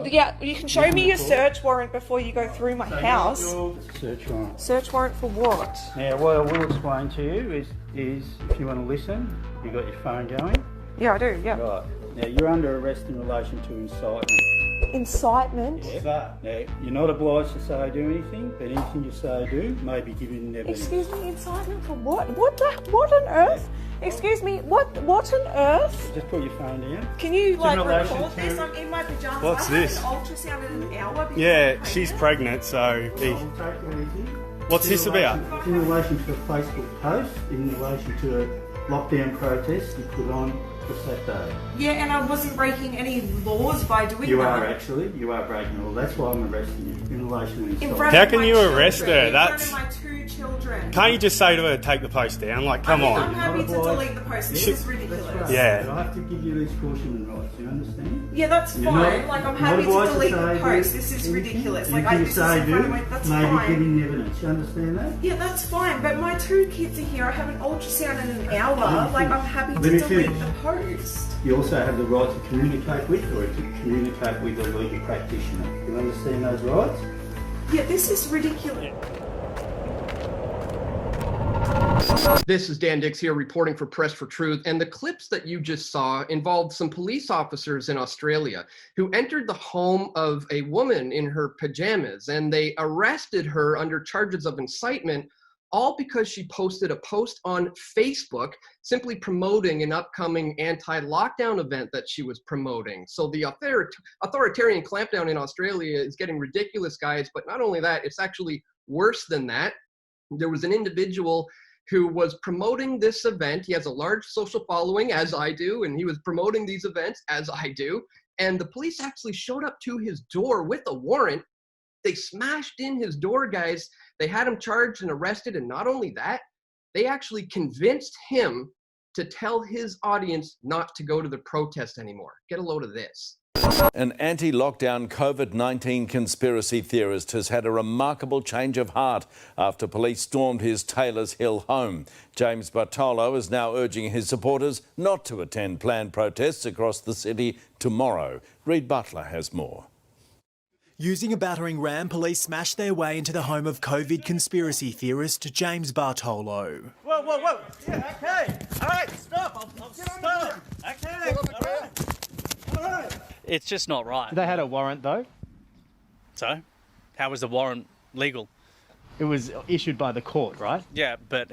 Yeah, you can show me your search warrant before you go through my house. Search warrant. Search warrant for what? Now, what I will explain to you is if you want to listen, you got your phone going. Yeah, I do. Yeah. Right. Now, you're under arrest in relation to incitement. Incitement. Yeah. Now, you're not obliged to say or do anything, but anything you say or do may be given evidence. Excuse me, incitement for what? What on earth? Excuse me, what on earth? Just put your phone down. Can you record to- this? I'm in my pajamas. What's this? I have an ultrasound in an hour. because Yeah, I'm she's pregnant. pregnant, so... I'll take it easy. What's this about? It's in relation to a Facebook post, in relation to a lockdown protest you put on for Saturday. Yeah, and I wasn't breaking any laws by doing You that. are actually. You are breaking the law. That's why I'm arresting you in relation to In incitement. front How of can my you arrest children, her? In That's- front of my 2 children. Can't you just say to her, take the post down? Like, come I'm on. happy to delete the post. This is ridiculous. Right. Yeah. But I have to give you these caution rights. Do you understand? Yeah, that's You're fine. not- Like, I'm not happy to obliged delete say the do post. This is anything. ridiculous. Like, Anything this you is say in front of do my... That's may be fine. giving evidence. You understand that? Yeah, that's fine. But my 2 kids are here. I have an ultrasound in an hour. Like, I'm happy to Let me delete finish. the post. You also have the right to communicate with or to communicate with a legal practitioner. You understand those rights? Yeah, this is ridiculous. This is Dan Dix here reporting for Press for Truth, and the clips that you just saw involved some police officers in Australia who entered the home of a woman in her pajamas, and they arrested her under charges of incitement, all because she posted a post on Facebook simply promoting an upcoming anti-lockdown event that she was promoting. So the authoritarian clampdown in Australia is getting ridiculous, guys, but not only that, it's actually worse than that. There was an individual who was promoting this event. He has a large social following, as I do, and he was promoting these events, as I do. And the police actually showed up to his door with a warrant. They smashed in his door, guys. They had him charged and arrested, and not only that, they actually convinced him to tell his audience not to go to the protest anymore. Get a load of this. An anti-lockdown COVID-19 conspiracy theorist has had a remarkable change of heart after police stormed his Taylors Hill home. James Bartolo is now urging his supporters not to attend planned protests across the city tomorrow. Reid Butler has more. Using a battering ram, police smashed their way into the home of COVID conspiracy theorist James Bartolo. Whoa, whoa, whoa. Yeah, okay. All right, stop. I'll stop. Okay. All right. All right. It's just not right. They had a warrant, though. So, how was the warrant legal? It was issued by the court, right? Yeah, but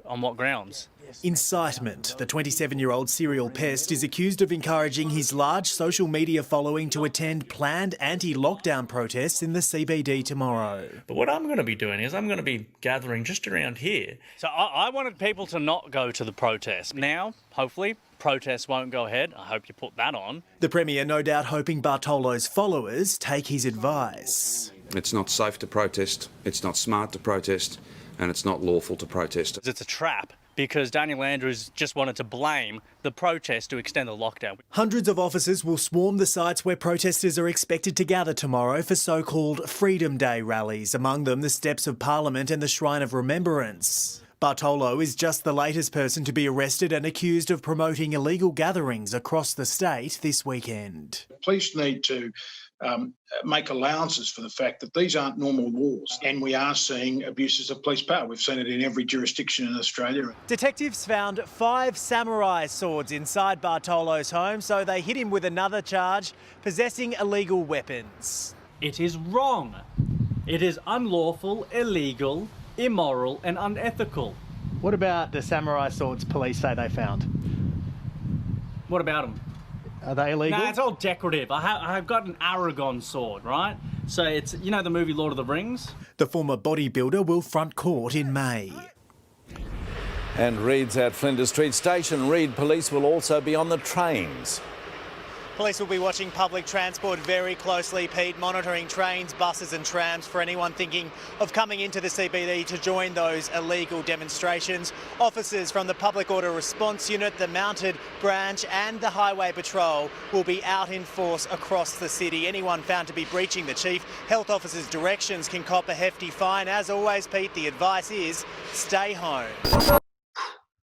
on what grounds? Incitement. The 27-year-old serial pest is accused of encouraging his large social media following to attend planned anti-lockdown protests in the CBD tomorrow. But what I'm going to be doing is I'm going to be gathering just around here. So I wanted people to not go to the protest. Now, hopefully, protests won't go ahead. I hope you put that on. The Premier no doubt hoping Bartolo's followers take his advice. It's not safe to protest, it's not smart to protest, and it's not lawful to protest. It's a trap because Daniel Andrews just wanted to blame the protest to extend the lockdown. Hundreds of officers will swarm the sites where protesters are expected to gather tomorrow for so-called Freedom Day rallies, among them the steps of Parliament and the Shrine of Remembrance. Bartolo is just the latest person to be arrested and accused of promoting illegal gatherings across the state this weekend. Police need to make allowances for the fact that these aren't normal wars, and we are seeing abuses of police power. We've seen it in every jurisdiction in Australia. Detectives found 5 samurai swords inside Bartolo's home, so they hit him with another charge, possessing illegal weapons. It is wrong. It is unlawful, illegal, immoral and unethical. What about the samurai swords police say they found? What about them? Are they illegal? No, it's all decorative. I have got an Aragon sword, right? So it's, you know the movie Lord of the Rings? The former bodybuilder will front court in May. And Reid's at Flinders Street Station. Reid, police will also be on the trains. Police will be watching public transport very closely, Pete, monitoring trains, buses and trams for anyone thinking of coming into the CBD to join those illegal demonstrations. Officers from the Public Order Response Unit, the Mounted Branch and the Highway Patrol will be out in force across the city. Anyone found to be breaching the Chief Health Officer's directions can cop a hefty fine. As always, Pete, the advice is stay home.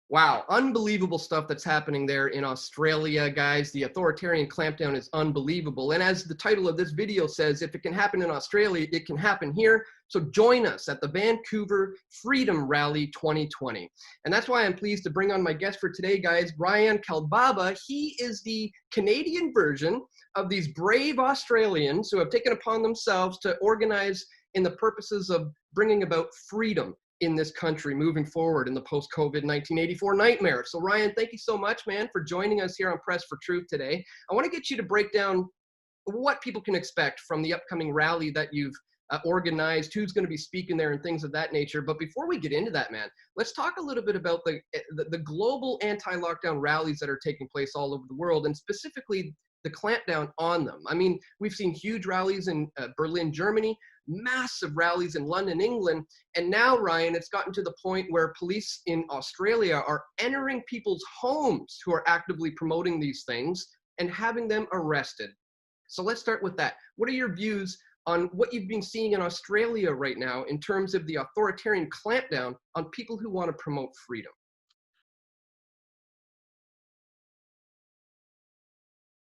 Wow, unbelievable stuff that's happening there in Australia, guys. The authoritarian clampdown is unbelievable. And as the title of this video says, if it can happen in Australia, it can happen here. So join us at the Vancouver Freedom Rally 2020. And that's why I'm pleased to bring on my guest for today, guys, Ryan Kulbaba. He is the Canadian version of these brave Australians who have taken upon themselves to organize in the purposes of bringing about freedom in this country moving forward in the post-COVID 1984 nightmare. So Ryan, thank you so much, man, for joining us here on Press for Truth today. I want to get you to break down what people can expect from the upcoming rally that you've organized, who's going to be speaking there and things of that nature. But before we get into that, man, let's talk a little bit about the global anti-lockdown rallies that are taking place all over the world, and specifically the clampdown on them. I mean, we've seen huge rallies in Berlin, Germany, massive rallies in London, England, and now, Ryan, it's gotten to the point where police in Australia are entering people's homes who are actively promoting these things and having them arrested. So let's start with that. What are your views on what you've been seeing in Australia right now in terms of the authoritarian clampdown on people who want to promote freedom?